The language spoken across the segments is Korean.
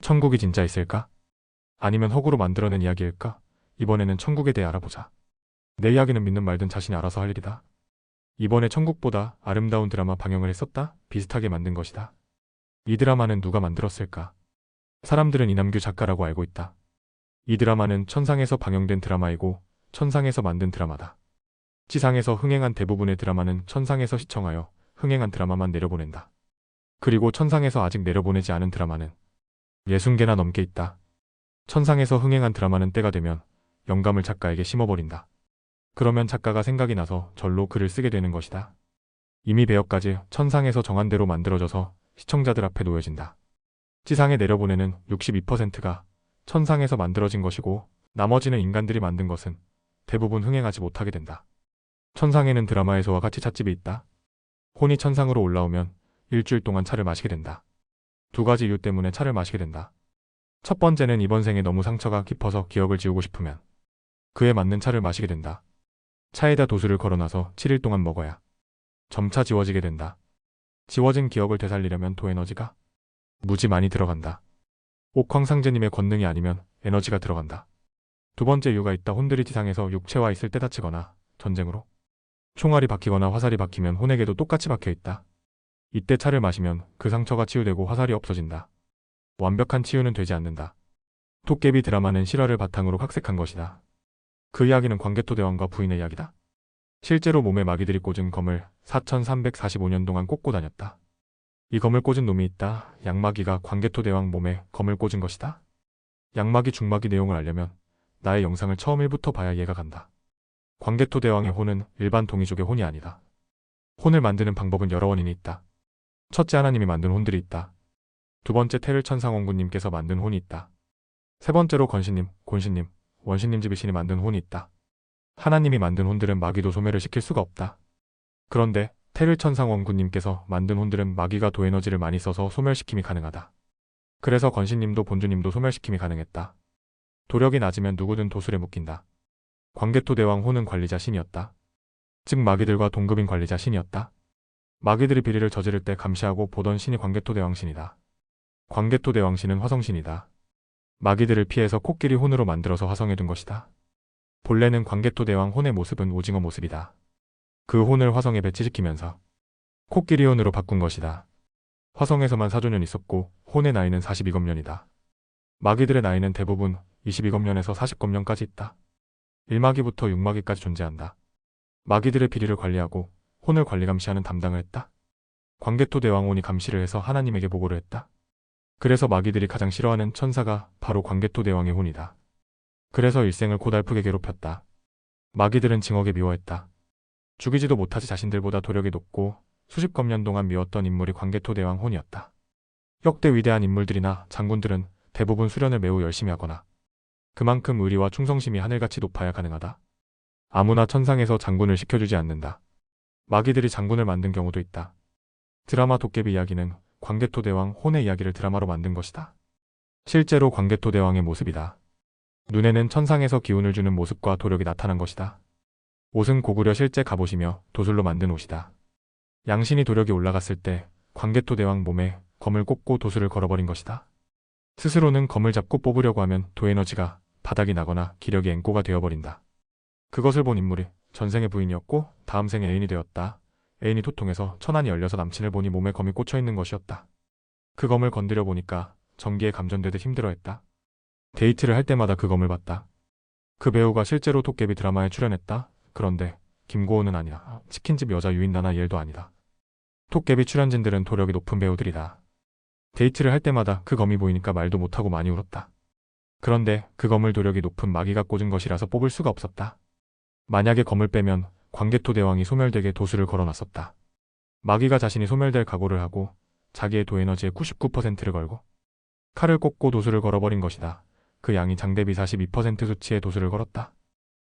천국이 진짜 있을까? 아니면 허구로 만들어낸 이야기일까? 이번에는 천국에 대해 알아보자. 내 이야기는 믿는 말든 자신이 알아서 할 일이다. 이번에 천국보다 아름다운 드라마 방영을 했었다? 비슷하게 만든 것이다. 이 드라마는 누가 만들었을까? 사람들은 이남규 작가라고 알고 있다. 이 드라마는 천상에서 방영된 드라마이고 천상에서 만든 드라마다. 지상에서 흥행한 대부분의 드라마는 천상에서 시청하여 흥행한 드라마만 내려보낸다. 그리고 천상에서 아직 내려보내지 않은 드라마는 60개나 넘게 있다. 천상에서 흥행한 드라마는 때가 되면 영감을 작가에게 심어버린다. 그러면 작가가 생각이 나서 절로 글을 쓰게 되는 것이다. 이미 배역까지 천상에서 정한 대로 만들어져서 시청자들 앞에 놓여진다. 지상에 내려보내는 62%가 천상에서 만들어진 것이고 나머지는 인간들이 만든 것은 대부분 흥행하지 못하게 된다. 천상에는 드라마에서와 같이 찻집이 있다. 혼이 천상으로 올라오면 일주일 동안 차를 마시게 된다. 두 가지 이유 때문에 차를 마시게 된다. 첫 번째는 이번 생에 너무 상처가 깊어서 기억을 지우고 싶으면 그에 맞는 차를 마시게 된다. 차에다 도수를 걸어놔서 7일 동안 먹어야 점차 지워지게 된다. 지워진 기억을 되살리려면 도에너지가 무지 많이 들어간다. 옥황상제님의 권능이 아니면 에너지가 들어간다. 두 번째 이유가 있다. 혼들이 지상에서 육체와 있을 때 다치거나 전쟁으로 총알이 박히거나 화살이 박히면 혼에게도 똑같이 박혀있다. 이때 차를 마시면 그 상처가 치유되고 화살이 없어진다. 완벽한 치유는 되지 않는다. 도깨비 드라마는 실화를 바탕으로 각색한 것이다. 그 이야기는 광개토대왕과 부인의 이야기다. 실제로 몸에 마귀들이 꽂은 검을 4345년 동안 꽂고 다녔다. 이 검을 꽂은 놈이 있다. 양마귀가 광개토대왕 몸에 검을 꽂은 것이다. 양마귀 중마귀 내용을 알려면 나의 영상을 처음 일부터 봐야 이해가 간다. 광개토대왕의 혼은 일반 동이족의 혼이 아니다. 혼을 만드는 방법은 여러 원인이 있다. 첫째, 하나님이 만든 혼들이 있다. 두 번째, 태를천상원군님께서 만든 혼이 있다. 세 번째로 건신님, 곤신님, 원신님 집이신이 만든 혼이 있다. 하나님이 만든 혼들은 마귀도 소멸을 시킬 수가 없다. 그런데 태를천상원군님께서 만든 혼들은 마귀가 도에너지를 많이 써서 소멸시킴이 가능하다. 그래서 건신님도 본주님도 소멸시킴이 가능했다. 도력이 낮으면 누구든 도술에 묶인다. 광개토대왕 혼은 관리자 신이었다. 즉 마귀들과 동급인 관리자 신이었다. 마귀들이 비리를 저지를 때 감시하고 보던 신이 광개토대왕 신이다. 광개토대왕 신은 화성신이다. 마귀들을 피해서 코끼리 혼으로 만들어서 화성에 둔 것이다. 본래는 광개토대왕 혼의 모습은 오징어 모습이다. 그 혼을 화성에 배치시키면서 코끼리 혼으로 바꾼 것이다. 화성에서만 4조년 있었고 혼의 나이는 42검년이다. 마귀들의 나이는 대부분 22검년에서 40검년까지 있다. 1마귀부터 6마귀까지 존재한다. 마귀들의 비리를 관리하고 혼을 관리 감시하는 담당을 했다. 광개토대왕 혼이 감시를 해서 하나님에게 보고를 했다. 그래서 마귀들이 가장 싫어하는 천사가 바로 광개토대왕의 혼이다. 그래서 일생을 고달프게 괴롭혔다. 마귀들은 징하게 미워했다. 죽이지도 못하지 자신들보다 도력이 높고 수십 검년 동안 미웠던 인물이 광개토대왕 혼이었다. 역대 위대한 인물들이나 장군들은 대부분 수련을 매우 열심히 하거나 그만큼 의리와 충성심이 하늘같이 높아야 가능하다. 아무나 천상에서 장군을 시켜주지 않는다. 마귀들이 장군을 만든 경우도 있다. 드라마 도깨비 이야기는 광개토대왕 혼의 이야기를 드라마로 만든 것이다. 실제로 광개토대왕의 모습이다. 눈에는 천상에서 기운을 주는 모습과 도력이 나타난 것이다. 옷은 고구려 실제 갑옷이며 도술로 만든 옷이다. 양신이 도력이 올라갔을 때 광개토대왕 몸에 검을 꽂고 도술을 걸어버린 것이다. 스스로는 검을 잡고 뽑으려고 하면 도에너지가 바닥이 나거나 기력이 앵꼬가 되어버린다. 그것을 본 인물이 전생의 부인이었고 다음 생에 애인이 되었다. 애인이 도통해서 천안이 열려서 남친을 보니 몸에 검이 꽂혀있는 것이었다. 그 검을 건드려 보니까 전기에 감전되듯 힘들어했다. 데이트를 할 때마다 그 검을 봤다. 그 배우가 실제로 도깨비 드라마에 출연했다. 그런데 김고은은 아니다. 치킨집 여자 유인나나 옐도 아니다. 도깨비 출연진들은 도력이 높은 배우들이다. 데이트를 할 때마다 그 검이 보이니까 말도 못하고 많이 울었다. 그런데 그 검을 도력이 높은 마귀가 꽂은 것이라서 뽑을 수가 없었다. 만약에 검을 빼면 광개토대왕이 소멸되게 도수를 걸어놨었다. 마귀가 자신이 소멸될 각오를 하고 자기의 도에너지의 99%를 걸고 칼을 꽂고 도수를 걸어버린 것이다. 그 양이 장대비 42% 수치의 도수를 걸었다.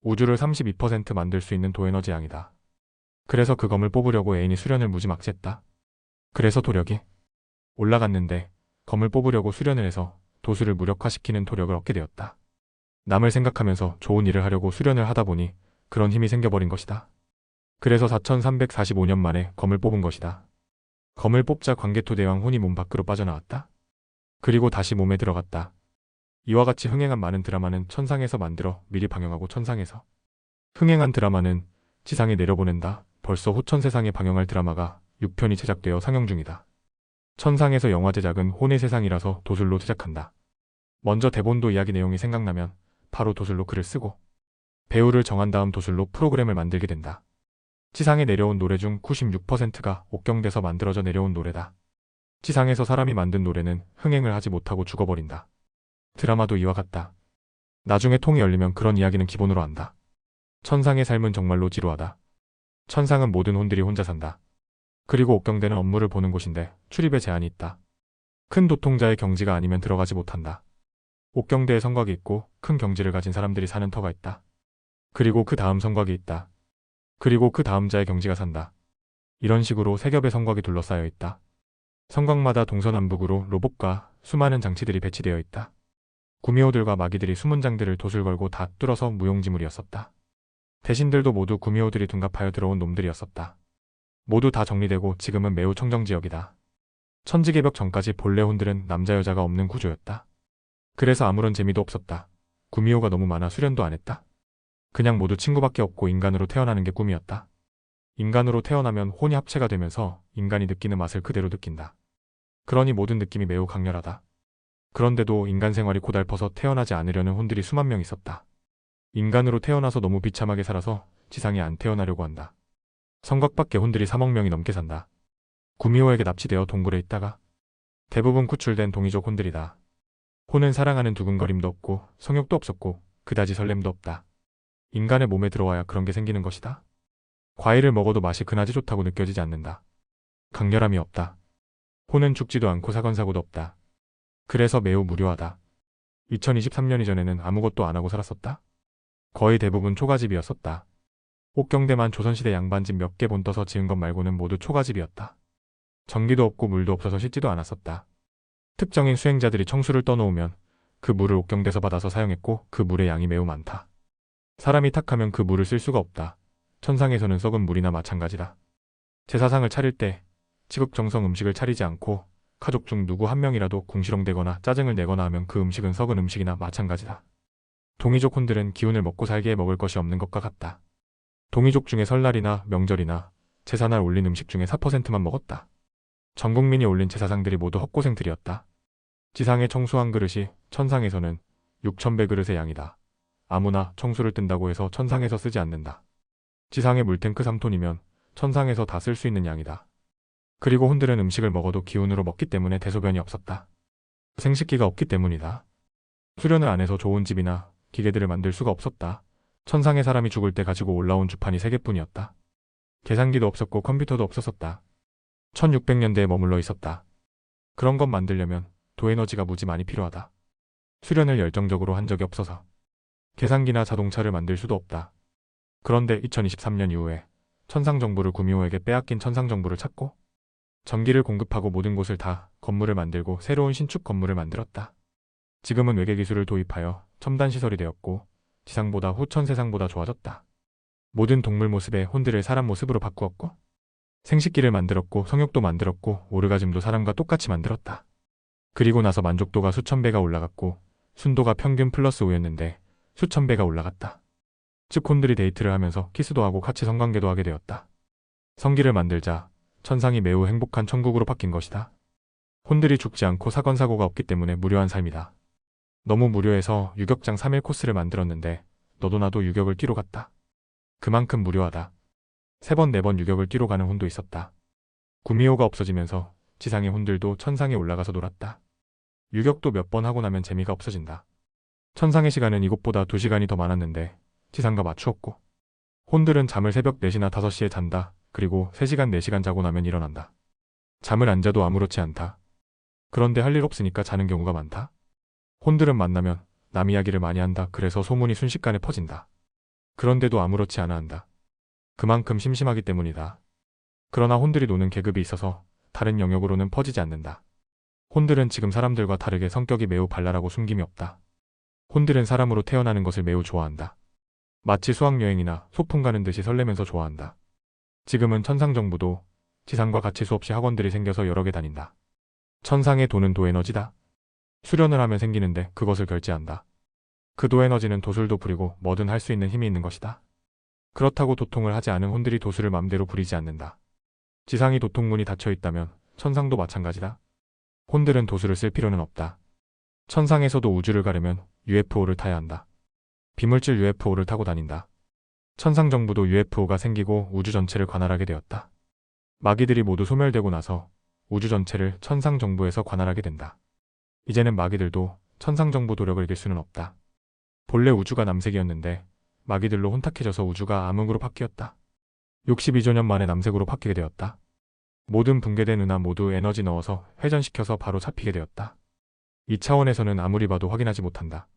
우주를 32% 만들 수 있는 도에너지 양이다. 그래서 그 검을 뽑으려고 애인이 수련을 무지막지했다. 그래서 도력이 올라갔는데 검을 뽑으려고 수련을 해서 도수를 무력화시키는 도력을 얻게 되었다. 남을 생각하면서 좋은 일을 하려고 수련을 하다 보니 그런 힘이 생겨버린 것이다. 그래서 4345년 만에 검을 뽑은 것이다. 검을 뽑자 광개토대왕 혼이 몸 밖으로 빠져나왔다. 그리고 다시 몸에 들어갔다. 이와 같이 흥행한 많은 드라마는 천상에서 만들어 미리 방영하고 천상에서 흥행한 드라마는 지상에 내려보낸다. 벌써 호천세상에 방영할 드라마가 6편이 제작되어 상영 중이다. 천상에서 영화 제작은 혼의 세상이라서 도술로 제작한다. 먼저 대본도 이야기 내용이 생각나면 바로 도술로 글을 쓰고 배우를 정한 다음 도술로 프로그램을 만들게 된다. 지상에 내려온 노래 중 96%가 옥경대서 만들어져 내려온 노래다. 지상에서 사람이 만든 노래는 흥행을 하지 못하고 죽어버린다. 드라마도 이와 같다. 나중에 통이 열리면 그런 이야기는 기본으로 한다. 천상의 삶은 정말로 지루하다. 천상은 모든 혼들이 혼자 산다. 그리고 옥경대는 업무를 보는 곳인데 출입에 제한이 있다. 큰 도통자의 경지가 아니면 들어가지 못한다. 옥경대에 성곽이 있고 큰 경지를 가진 사람들이 사는 터가 있다. 그리고 그 다음 성곽이 있다. 그리고 그 다음 자의 경지가 산다. 이런 식으로 세 겹의 성곽이 둘러싸여 있다. 성곽마다 동서남북으로 로봇과 수많은 장치들이 배치되어 있다. 구미호들과 마귀들이 수문장들을 돛을 걸고 다 뚫어서 무용지물이었었다. 대신들도 모두 구미호들이 둔갑하여 들어온 놈들이었었다. 모두 다 정리되고 지금은 매우 청정지역이다. 천지개벽 전까지 본래 혼들은 남자 여자가 없는 구조였다. 그래서 아무런 재미도 없었다. 구미호가 너무 많아 수련도 안 했다. 그냥 모두 친구밖에 없고 인간으로 태어나는 게 꿈이었다. 인간으로 태어나면 혼이 합체가 되면서 인간이 느끼는 맛을 그대로 느낀다. 그러니 모든 느낌이 매우 강렬하다. 그런데도 인간 생활이 고달퍼서 태어나지 않으려는 혼들이 수만 명 있었다. 인간으로 태어나서 너무 비참하게 살아서 지상에 안 태어나려고 한다. 성곽 밖에 혼들이 3억 명이 넘게 산다. 구미호에게 납치되어 동굴에 있다가 대부분 구출된 동이족 혼들이다. 혼은 사랑하는 두근거림도 없고 성욕도 없었고 그다지 설렘도 없다. 인간의 몸에 들어와야 그런 게 생기는 것이다. 과일을 먹어도 맛이 그나지 좋다고 느껴지지 않는다. 강렬함이 없다. 혼은 죽지도 않고 사건사고도 없다. 그래서 매우 무료하다. 2023년 이전에는 아무것도 안 하고 살았었다. 거의 대부분 초가집이었었다. 옥경대만 조선시대 양반집 몇 개 본떠서 지은 것 말고는 모두 초가집이었다. 전기도 없고 물도 없어서 씻지도 않았었다. 특정인 수행자들이 청수를 떠놓으면 그 물을 옥경대서 받아서 사용했고 그 물의 양이 매우 많다. 사람이 탁하면 그 물을 쓸 수가 없다. 천상에서는 썩은 물이나 마찬가지다. 제사상을 차릴 때 지극정성 음식을 차리지 않고 가족 중 누구 한 명이라도 궁시렁대거나 짜증을 내거나 하면 그 음식은 썩은 음식이나 마찬가지다. 동이족 혼들은 기운을 먹고 살기에 먹을 것이 없는 것과 같다. 동이족 중에 설날이나 명절이나 제사날 올린 음식 중에 4%만 먹었다. 전 국민이 올린 제사상들이 모두 헛고생들이었다. 지상에 청수 한 그릇이 천상에서는 6,000배 그릇의 양이다. 아무나 청수를 뜬다고 해서 천상에서 쓰지 않는다. 지상의 물탱크 3톤이면 천상에서 다 쓸 수 있는 양이다. 그리고 혼들은 음식을 먹어도 기운으로 먹기 때문에 대소변이 없었다. 생식기가 없기 때문이다. 수련을 안 해서 좋은 집이나 기계들을 만들 수가 없었다. 천상의 사람이 죽을 때 가지고 올라온 주판이 3개뿐이었다. 계산기도 없었고 컴퓨터도 없었었다. 1600년대에 머물러 있었다. 그런 것 만들려면 도에너지가 무지 많이 필요하다. 수련을 열정적으로 한 적이 없어서 계산기나 자동차를 만들 수도 없다. 그런데 2023년 이후에 천상정부를 구미호에게 빼앗긴 천상정부를 찾고 전기를 공급하고 모든 곳을 다 건물을 만들고 새로운 신축 건물을 만들었다. 지금은 외계 기술을 도입하여 첨단 시설이 되었고 지상보다 호천세상보다 좋아졌다. 모든 동물 모습에 혼들을 사람 모습으로 바꾸었고 생식기를 만들었고 성욕도 만들었고 오르가즘도 사람과 똑같이 만들었다. 그리고 나서 만족도가 수천 배가 올라갔고 순도가 평균 플러스 5였는데 수천 배가 올라갔다. 즉 혼들이 데이트를 하면서 키스도 하고 같이 성관계도 하게 되었다. 성기를 만들자 천상이 매우 행복한 천국으로 바뀐 것이다. 혼들이 죽지 않고 사건사고가 없기 때문에 무료한 삶이다. 너무 무료해서 유격장 3일 코스를 만들었는데 너도 나도 유격을 뛰러 갔다. 그만큼 무료하다. 3번 4번 유격을 뛰러 가는 혼도 있었다. 구미호가 없어지면서 지상의 혼들도 천상에 올라가서 놀았다. 유격도 몇 번 하고 나면 재미가 없어진다. 천상의 시간은 이곳보다 2시간이 더 많았는데 지상과 맞추었고 혼들은 잠을 새벽 4시나 5시에 잔다. 그리고 3시간 4시간 자고 나면 일어난다. 잠을 안 자도 아무렇지 않다. 그런데 할 일 없으니까 자는 경우가 많다. 혼들은 만나면 남 이야기를 많이 한다. 그래서 소문이 순식간에 퍼진다. 그런데도 아무렇지 않아 한다. 그만큼 심심하기 때문이다. 그러나 혼들이 노는 계급이 있어서 다른 영역으로는 퍼지지 않는다. 혼들은 지금 사람들과 다르게 성격이 매우 발랄하고 숨김이 없다. 혼들은 사람으로 태어나는 것을 매우 좋아한다. 마치 수학여행이나 소풍 가는 듯이 설레면서 좋아한다. 지금은 천상정부도 지상과 같이 수없이 학원들이 생겨서 여러 개 다닌다. 천상의 도는 도에너지다. 수련을 하면 생기는데 그것을 결제한다. 그도 에너지는 도술도 부리고 뭐든 할 수 있는 힘이 있는 것이다. 그렇다고 도통을 하지 않은 혼들이 도술을 맘대로 부리지 않는다. 지상이 도통문이 닫혀 있다면 천상도 마찬가지다. 혼들은 도술을 쓸 필요는 없다. 천상에서도 우주를 가려면 UFO를 타야 한다. 비물질 UFO를 타고 다닌다. 천상 정부도 UFO가 생기고 우주 전체를 관할하게 되었다. 마귀들이 모두 소멸되고 나서 우주 전체를 천상 정부에서 관할하게 된다. 이제는 마귀들도 천상 정부 도력을 이길 수는 없다. 본래 우주가 남색이었는데 마귀들로 혼탁해져서 우주가 암흑으로 바뀌었다. 62조년 만에 남색으로 바뀌게 되었다. 모든 붕괴된 은하 모두 에너지 넣어서 회전시켜서 바로 잡히게 되었다. 이 차원에서는 아무리 봐도 확인하지 못한다.